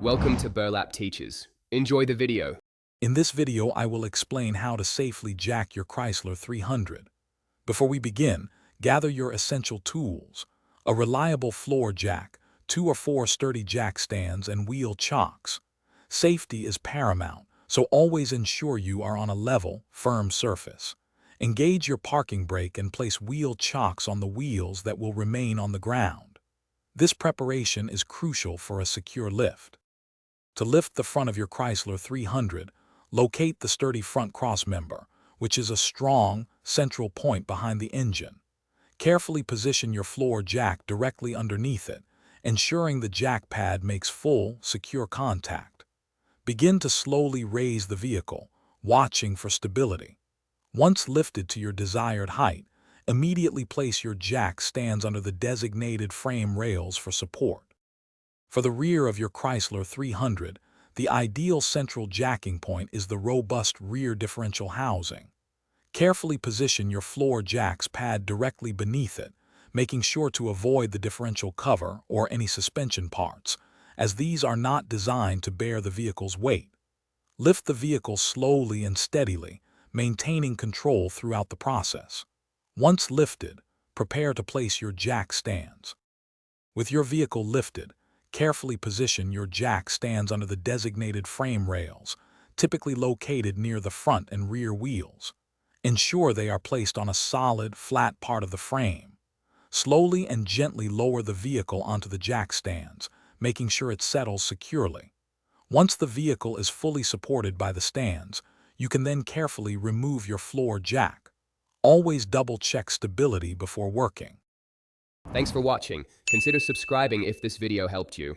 Welcome to Burlap Teachers. Enjoy the video. In this video, I will explain how to safely jack your Chrysler 300. Before we begin, gather your essential tools: a reliable floor jack, 2 or 4 sturdy jack stands, and wheel chocks. Safety is paramount, so always ensure you are on a level, firm surface. Engage your parking brake and place wheel chocks on the wheels that will remain on the ground. This preparation is crucial for a secure lift. To lift the front of your Chrysler 300, locate the sturdy front crossmember, which is a strong, central point behind the engine. Carefully position your floor jack directly underneath it, ensuring the jack pad makes full, secure contact. Begin to slowly raise the vehicle, watching for stability. Once lifted to your desired height, immediately place your jack stands under the designated frame rails for support. For the rear of your Chrysler 300, the ideal central jacking point is the robust rear differential housing. Carefully position your floor jack's pad directly beneath it, making sure to avoid the differential cover or any suspension parts, as these are not designed to bear the vehicle's weight. Lift the vehicle slowly and steadily, maintaining control throughout the process. Once lifted, prepare to place your jack stands. With your vehicle lifted, carefully position your jack stands under the designated frame rails, typically located near the front and rear wheels. Ensure they are placed on a solid, flat part of the frame. Slowly and gently lower the vehicle onto the jack stands, making sure it settles securely. Once the vehicle is fully supported by the stands, you can then carefully remove your floor jack. Always double-check stability before working. Thanks for watching. Consider subscribing if this video helped you.